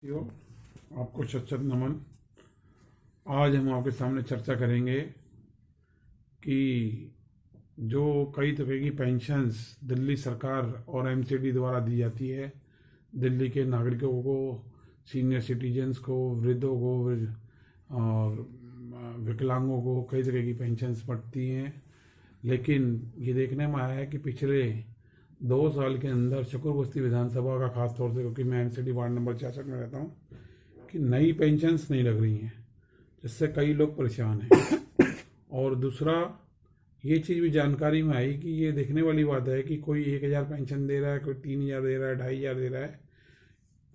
यो, आपको शत शत नमन। आज हम आपके सामने चर्चा करेंगे कि जो कई तरह की पेंशन्स दिल्ली सरकार और एमसीडी द्वारा दी जाती है दिल्ली के नागरिकों को, सीनियर सिटीजन्स को, वृद्धों को और विकलांगों को कई तरह की पेंशन्स बढ़ती हैं। लेकिन ये देखने में आया है कि पिछले 2 साल के अंदर शकूर विधानसभा का खास तौर से, क्योंकि मैं एनसीडी वार्ड नंबर 66 में रहता हूँ, कि नई पेंशन्स नहीं लग रही हैं, जिससे कई लोग परेशान हैं। और दूसरा, ये चीज़ भी जानकारी में आई कि ये देखने वाली बात है कि कोई 1,000 पेंशन दे रहा है, कोई 3,000 दे रहा है, 2,500 दे रहा है।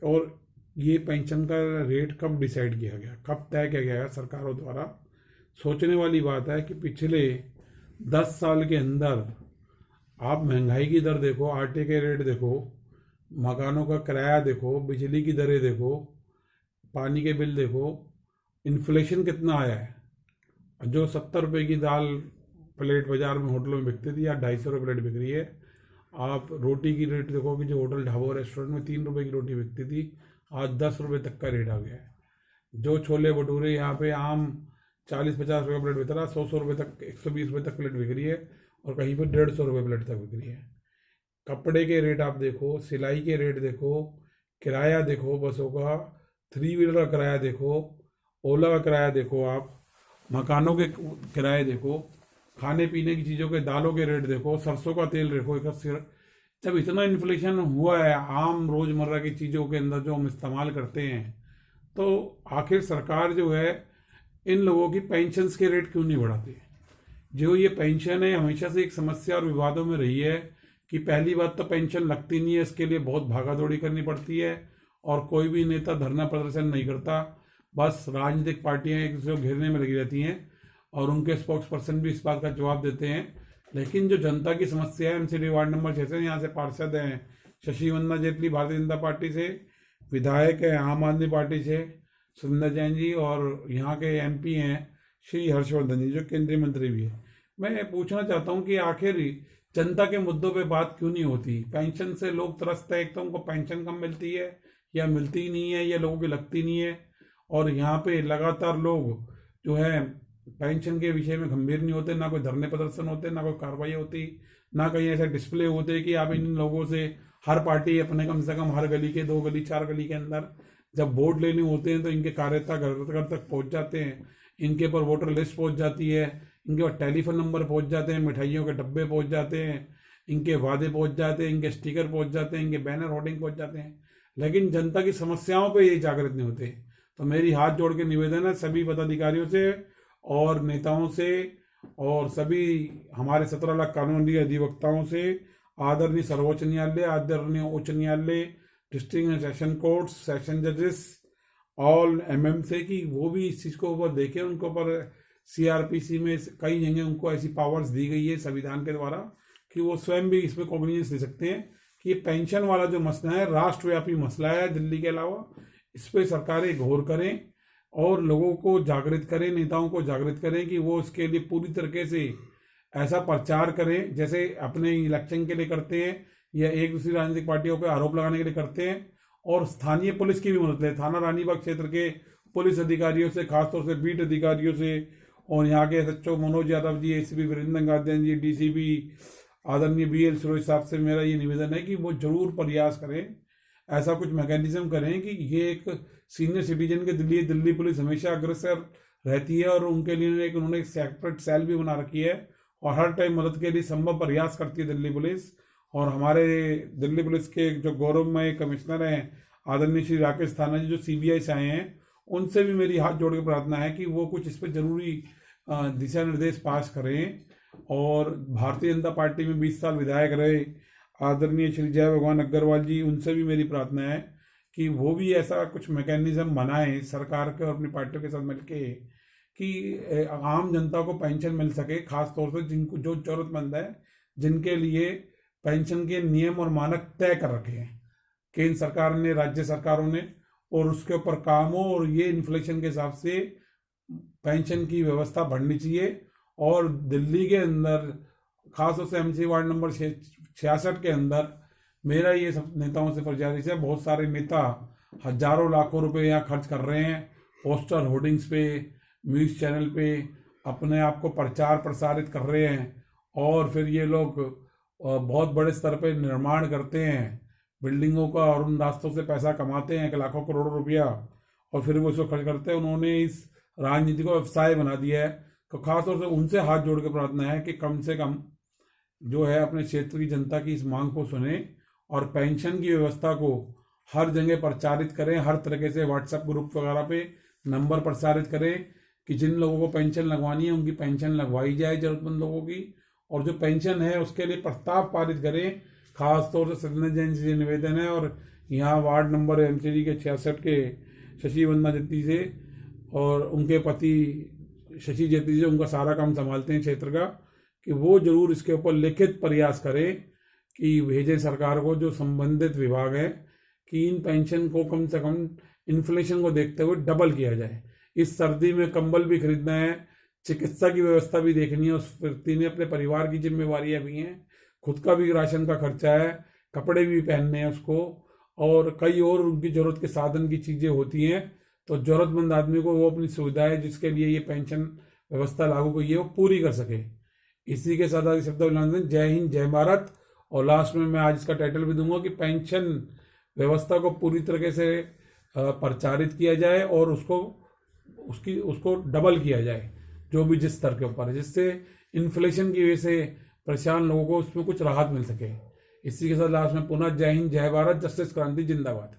और ये पेंशन का रेट कब डिसाइड किया गया, कब तय किया गया सरकारों द्वारा? सोचने वाली बात है कि पिछले 10 साल के अंदर आप महंगाई की दर देखो, आटे के रेट देखो, मकानों का किराया देखो, बिजली की दरें देखो, पानी के बिल देखो, इन्फ्लेशन कितना आया है। जो 70 रुपये की दाल प्लेट बाजार में होटलों में बिकती थी, आज 250 रुपये प्लेट बिक रही है। आप रोटी की रेट देखो कि जो होटल ढाबों रेस्टोरेंट में 3 रुपये की रोटी बिकती थी, आज 10 रुपये तक का रेट आ गया है। जो छोले भटूरे यहाँ पे आम 40-50 रुपये प्लेट बिक रहा, 100 रुपये तक, 120 रुपये तक प्लेट बिक रही है, और कहीं पर 150 रुपये प्लेट तक बिक रही है। कपड़े के रेट आप देखो, सिलाई के रेट देखो, किराया देखो, बसों का 3 व्हीलर का किराया देखो, ओला का किराया देखो, आप मकानों के किराए देखो, खाने पीने की चीज़ों के दालों के रेट देखो, सरसों का तेल देखो। जब इतना इन्फ्लेशन हुआ है आम रोज़मर्रा की चीज़ों के अंदर जो हम इस्तेमाल करते हैं, तो आखिर सरकार जो है इन लोगों की पेंशन्स के रेट क्यों नहीं बढ़ाती? जो ये पेंशन है हमेशा से एक समस्या और विवादों में रही है कि पहली बात तो पेंशन लगती नहीं है, इसके लिए बहुत भागा दौड़ी करनी पड़ती है, और कोई भी नेता धरना प्रदर्शन नहीं करता। बस राजनीतिक पार्टियां एक दूसरे को घेरने में लगी रहती हैं, और उनके स्पोक्स पर्सन भी इस बात का जवाब देते हैं। लेकिन जो जनता की समस्या है, एमसीडी वार्ड नंबर 6 से यहाँ से पार्षद हैं शशि वंदना जेटली भारतीय जनता पार्टी से, विधायक है आम आदमी पार्टी से सुंदर जैन जी, और यहाँ के एमपी हैं श्री हर्षवर्धन जी जो केंद्रीय मंत्री भी है। मैं पूछना चाहता हूँ कि आखिर जनता के मुद्दों पे बात क्यों नहीं होती? पेंशन से लोग तरसते हैं, एक तो उनको पेंशन कम मिलती है या मिलती ही नहीं है, या लोगों की लगती नहीं है, और यहाँ पे लगातार लोग जो है पेंशन के विषय में गंभीर नहीं होते, ना कोई धरने प्रदर्शन होते, ना कोई कार्रवाई होती, ना कहीं ऐसे डिस्प्ले होते कि आप इन लोगों से, हर पार्टी अपने कम से कम हर गली के 2 गली 4 गली के अंदर जब वोट लेने होते हैं तो इनके कार्यकर्ता घर तक पहुंच जाते हैं, इनके पर वोटर लिस्ट पहुंच जाती है, इनके पास टेलीफोन नंबर पहुंच जाते हैं, मिठाइयों के डब्बे पहुंच जाते हैं, इनके वादे पहुंच जाते हैं, इनके स्टिकर पहुंच जाते हैं, इनके बैनर होर्डिंग पहुंच जाते हैं, लेकिन जनता की समस्याओं पे ये जागृत नहीं होते। तो मेरी हाथ जोड़ के निवेदन है सभी पदाधिकारियों से और नेताओं से, और सभी हमारे 17 लाख कानूनी अधिवक्ताओं से, आदरणीय सर्वोच्च न्यायालय, आदरणीय उच्च न्यायालय, district and session courts, session जजेस, ऑल एमएम से, कि वो भी इस चीज़ को ऊपर देखें। उनको पर सीआरपीसी में कई जगह उनको ऐसी पावर्स दी गई है संविधान के द्वारा कि वो स्वयं भी इसमें कॉग्निजेंस ले सकते हैं कि ये पेंशन वाला जो मसला है राष्ट्रव्यापी मसला है दिल्ली के अलावा, इस पर सरकारें गौर करें और लोगों को जागृत करें, नेताओं को जागृत करें कि वो इसके लिए पूरी तरीके से ऐसा प्रचार करें जैसे अपने इलेक्शन के लिए करते हैं या एक दूसरी राजनीतिक पार्टियों पर आरोप लगाने के लिए करते हैं। और स्थानीय पुलिस की भी मदद लें, थाना रानीबाग क्षेत्र के पुलिस अधिकारियों से, खासतौर से बीट अधिकारियों से, और यहाँ के SHO Manoj Yadav ji, ACP Virendra guardian जी, डीसीपी आदरणीय बीएल सुरेश साहब से मेरा ये निवेदन है कि वो जरूर प्रयास करें, ऐसा कुछ मैकेनिज्म करें कि ये एक सीनियर सिटीजन के लिए दिल्ली पुलिस हमेशा अग्रसर रहती है, और उनके लिए उन्होंने एक सेपरेट सेल भी बना रखी है, और हर टाइम मदद के लिए संभव प्रयास करती है दिल्ली पुलिस। और हमारे दिल्ली पुलिस के जो गौरवमय कमिश्नर हैं आदरणीय श्री राकेश थाना जी जो सीबीआई से आए हैं, उनसे भी मेरी हाथ जोड़ के प्रार्थना है कि वो कुछ इस पर जरूरी दिशा निर्देश पास करें। और भारतीय जनता पार्टी में 20 साल विधायक रहे आदरणीय श्री जय भगवान अग्रवाल जी, उनसे भी मेरी प्रार्थना है कि वो भी ऐसा कुछ मैकेनिज्म बनाएं सरकार के और अपनी पार्टियों के साथ मिलके कि आम जनता को पेंशन मिल सके, खास तौर से जिनको जो जरूरतमंद है, जिनके लिए पेंशन के नियम और मानक तय कर रखे हैं केंद्र सरकार ने, राज्य सरकारों ने, और उसके ऊपर काम हो, और ये इन्फ्लेशन के हिसाब से पेंशन की व्यवस्था बढ़नी चाहिए। और दिल्ली के अंदर खासतौर से एमसी वार्ड नंबर 66 के अंदर मेरा ये सब नेताओं से प्रचारित है, बहुत सारे नेता हजारों लाखों रुपए यहाँ खर्च कर रहे हैं पोस्टर होर्डिंग्स पे, न्यूज़ चैनल पे, अपने आप को प्रचार प्रसारित कर रहे हैं। और फिर ये लोग बहुत बड़े स्तर पे निर्माण करते हैं बिल्डिंगों का और उन रास्तों से पैसा कमाते हैं, लाखों करोड़ों रुपया, और फिर वो इसको खर्च करते हैं। उन्होंने इस राजनीति को व्यवसाय बना दिया है। तो खासतौर से उनसे हाथ जोड़ के प्रार्थना है कि कम से कम जो है अपने क्षेत्र की जनता की इस मांग को सुने और पेंशन की व्यवस्था को हर जगह प्रचारित करें, हर तरीके से व्हाट्सएप ग्रुप वगैरह पे नंबर प्रसारित करें कि जिन लोगों को पेंशन लगवानी है उनकी पेंशन लगवाई जाए जरूरतमंद लोगों की, और जो पेंशन है उसके लिए प्रस्ताव पारित करें। खासतौर से सत्येंद्र जैन से ये निवेदन है, और यहाँ वार्ड नंबर एमसीडी के 66 के शशि वंदना जेटली से और उनके पति शशि जेटली से, उनका सारा काम संभालते हैं क्षेत्र का, कि वो जरूर इसके ऊपर लिखित प्रयास करें कि भेजें सरकार को, जो संबंधित विभाग है, कि इन पेंशन को कम से कम इन्फ्लेशन को देखते हुए डबल किया जाए। इस सर्दी में कंबल भी खरीदना है, चिकित्सा की व्यवस्था भी देखनी है, उस व्यक्ति ने अपने परिवार की जिम्मेवारियां भी हैं, खुद का भी राशन का खर्चा है, कपड़े भी पहनने हैं उसको, और कई और उनकी जरूरत के साधन की चीज़ें होती हैं। तो जरूरतमंद आदमी को वो अपनी सुविधाएं जिसके लिए ये पेंशन व्यवस्था लागू हुई है वो पूरी कर सके। इसी के साथ शब्द अभिनंदन, जय हिंद, जय भारत। और लास्ट में मैं आज इसका टाइटल भी दूंगा कि पेंशन व्यवस्था को पूरी तरीके से प्रचारित किया जाए और उसको डबल किया जाए, जो भी जिस स्तर के ऊपर है, जिससे इन्फ्लेशन की वजह से परेशान लोगों को उसमें कुछ राहत मिल सके। इसी के साथ लास्ट में पुनः जय हिंद, जय भारत, जस्टिस क्रांति जिंदाबाद।